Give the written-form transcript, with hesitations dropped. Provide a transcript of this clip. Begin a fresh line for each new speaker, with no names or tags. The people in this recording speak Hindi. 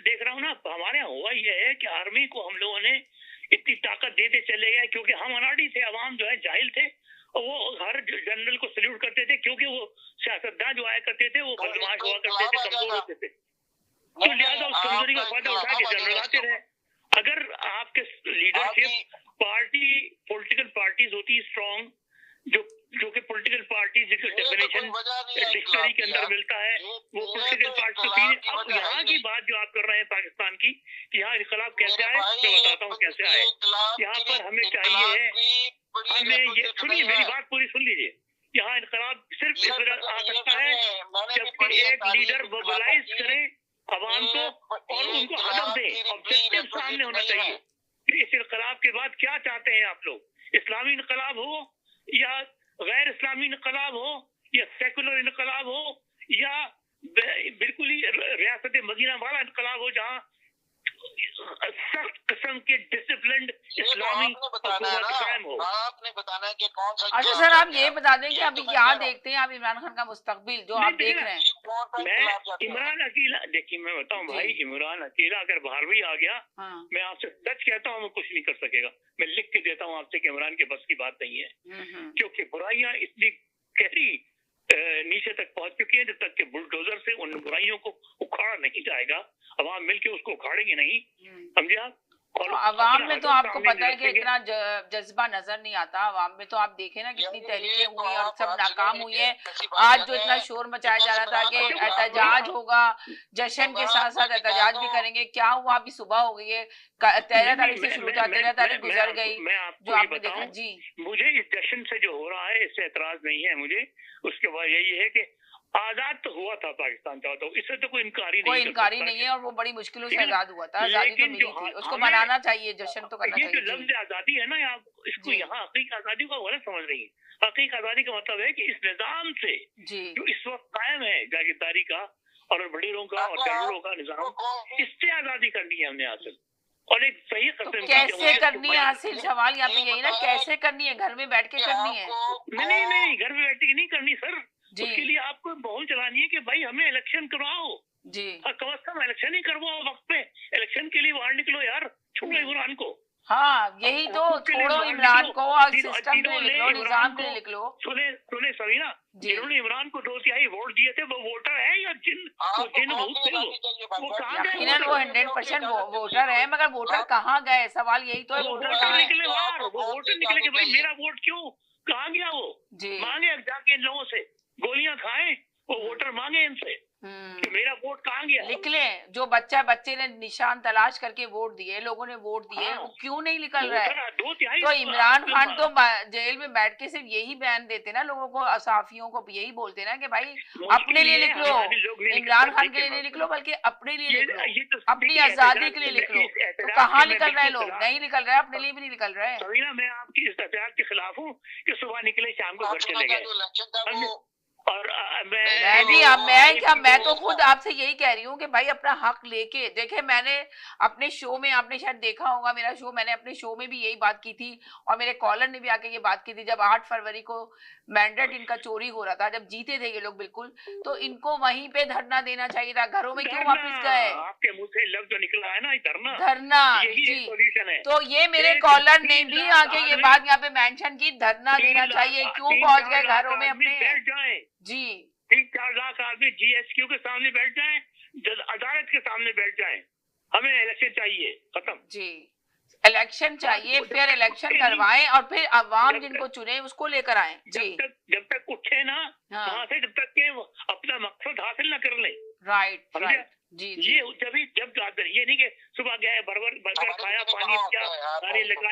देख रहा हूँ ना, हमारे यहाँ हुआ ये है कि आर्मी को हम लोगों ने इतनी ताकत देते चले गए, क्योंकि हम अनाड़ी थे, अवाम जो है जाहिल थे, और वो हर जनरल को सल्यूट करते थे, क्योंकि वो सियासतदान जो आया करते थे वो बदमाश हुआ करते थे, कमजोर होते थे, तो लिहाजा उस कमजोरी का फायदा उठा के जनरल आते रहे। अगर आपके लीडरशिप पार्टी, पॉलिटिकल पार्टीज होती है स्ट्रॉन्ग, जो जो कि पॉलिटिकल पार्टी जिसका डेफिनेशन डिक्शनरी के अंदर मिलता है, वो पॉलिटिकल पार्टी तो तीन। अब यहाँ की बात जो आप कर रहे हैं पाकिस्तान की, कि यहाँ इनकलाब कैसे आए, मैं बताता हूँ कैसे आए। यहाँ पर हमें चाहिए है, हमें ये सुनिए, मेरी बात पूरी सुन लीजिए। यहाँ इनकलाब सिर्फ इस वजह आ सकता है जबकि एक लीडर मोबिलाइज करे अवाम को और उनको हदफ दे, ऑब्जेक्टिव सामने होना चाहिए कि इस इनकलाब के बाद क्या चाहते हैं आप लोग, इस्लामी इनकलाब हो या गैर इस्लामी इनकलाब हो या सेकुलर इनकलाब हो या बिल्कुल ही रियासत मदीना वाला इनकलाब हो, जहाँ सख्त किस्म के डिसिप्लिन इस्लामी हुकूमत कायम हो।
आपने बताना है कि कौन सा।
अच्छा सर, आप ये बता दें कि अभी क्या देखते हैं आप इमरान खान का मुस्तकबिल जो आप देख रहे हैं।
मैं इमरान अकेला, देखिए मैं बताऊं भाई, इमरान अकेला अगर बाहर भी आ गया, मैं आपसे सच कहता हूँ, मैं कुछ नहीं कर सकेगा। मैं लिख के देता हूँ आपसे कि इमरान के बस की बात नहीं है, क्योंकि बुराइयां इतनी गहरी नीचे तक पहुंच चुकी है, जब तक कि बुलडोजर से उन बुराइयों को उखाड़ा नहीं जाएगा, अवाम मिलके उसको उखाड़ेगी नहीं, समझे आप।
और अवाम में तो आपको पता है कि इतना जज्बा नजर नहीं आता। अवाम में तो आप देखें ना कितनी तहरीकें हुई और सब नाकाम हुई है। आज जो इतना शोर मचाया जा रहा था कि एहतजाज होगा, जश्न के साथ साथ एहतजाज भी करेंगे, क्या हुआ? अभी सुबह हो गई है, 13 तारीख से शुरू था, 13 तारीख गुजर गई, जो आपने देखा। जी,
मुझे इस जश्न से जो हो रहा है इससे एतराज नहीं है मुझे। उसके बाद यही है कि आजाद तो हुआ था पाकिस्तान, चाहता हूँ, इससे तो कोई इनकारी
नहीं है, और वो बड़ी मुश्किलों से आजाद हुआ था। आजादी तो मिली थी, उसको मनाना चाहिए, जश्न तो करना चाहिए।
ये जो लफ्ज आजादी है ना, आप इसको यहाँ हकीकी आजादी को गलत समझ रही है। हकीकी आजादी का मतलब है कि इस निजाम से जो इस वक्त कायम है, जागीरदारी का और बड़ीरों का और जनरलों का निजाम, इससे आजादी करनी है हमने हासिल, और एक सही
किस्म कैसे करनी है हासिल? सवाल यहाँ पे यही ना, कैसे करनी है? घर में बैठ के करनी है?
नहीं, घर में बैठ के नहीं करनी सर। उसके लिए आपको बहुत चलानी है कि भाई हमें इलेक्शन करवाओ
जी,
कम से कम इलेक्शन ही करवाओ वक्त पे। इलेक्शन के लिए बाहर निकलो यार, छोड़ो इमरान को।
हाँ, यही तो, छोड़ो इमरान को और सिस्टम के लिए निकलो, निजाम के लिए निकलो।
सुने सभी ना, जिन्होंने इमरान को 2/3 वोट दिए थे वो वोटर है या जिन भूत थे वो कहाँ गए?
वो 100% वोटर है, मगर वोटर कहाँ गए? सवाल यही तो है, वोटर कहाँ
निकले बाहर? वो वोटर निकले कि भाई मेरा वोट क्यों, कहाँ गया वो? मांगे जाके इन लोगों से, गोलियां खाएं, वो वोटर मांगे इनसे कि मेरा वोट कहाँ गया।
निकले, जो बच्चे ने निशान तलाश करके वोट दिए, लोगों ने वोट दिए, वो क्यों नहीं निकल रहा है? तो इमरान खान तो जेल में बैठ के सिर्फ यही बयान देते ना लोगों को, असाफियों को यही बोलते ना कि भाई अपने लिए निकलो, इमरान खान के लिए नहीं निकलो बल्कि अपने लिए निकलो, अपनी आजादी के लिए निकलो। तो कहाँ निकल रहे हैं लोग? नहीं निकल रहे, अपने लिए भी नहीं निकल रहे हैं।
मैं आपकी इस एहतियात के खिलाफ हूँ कि सुबह निकले शाम को घर चले गए। और
मैं तो खुद आपसे यही कह रही हूँ कि भाई अपना हक लेके देखे। मैंने अपने शो में, आपने शायद देखा होगा मेरा शो, मैंने अपने शो में भी यही बात की थी और मेरे कॉलर ने भी आके ये बात की थी। जब 8 फरवरी को मैंडेट इनका चोरी हो रहा था, जब जीते थे ये लोग बिल्कुल, तो इनको वहीं पे धरना देना चाहिए था। घरों में क्यों वापस गए?
आपके मुंह से लफ्ज जो निकला है ना,
धरना जी, तो ये मेरे कॉलर ने भी आके ये बात यहाँ पे मेंशन की, धरना देना चाहिए। क्यों पहुंच गए घरों में अपने? जी,
3-4 लाख आदमी GSQ के सामने बैठ जाएं, अदालत के सामने बैठ जाएं, हमें इलेक्शन चाहिए, खत्म
जी। इलेक्शन चाहिए, फिर इलेक्शन करवाएं और फिर अवाम जिनको चुने उसको लेकर आए जी।
जब तक उठे ना वहां से, जब तक के अपना मकसद हासिल न कर ले।
राइट जी।
ये जब ये नहीं कि सुबह गए बर्गर खाया, पानी पिया, गाड़ी लगाए।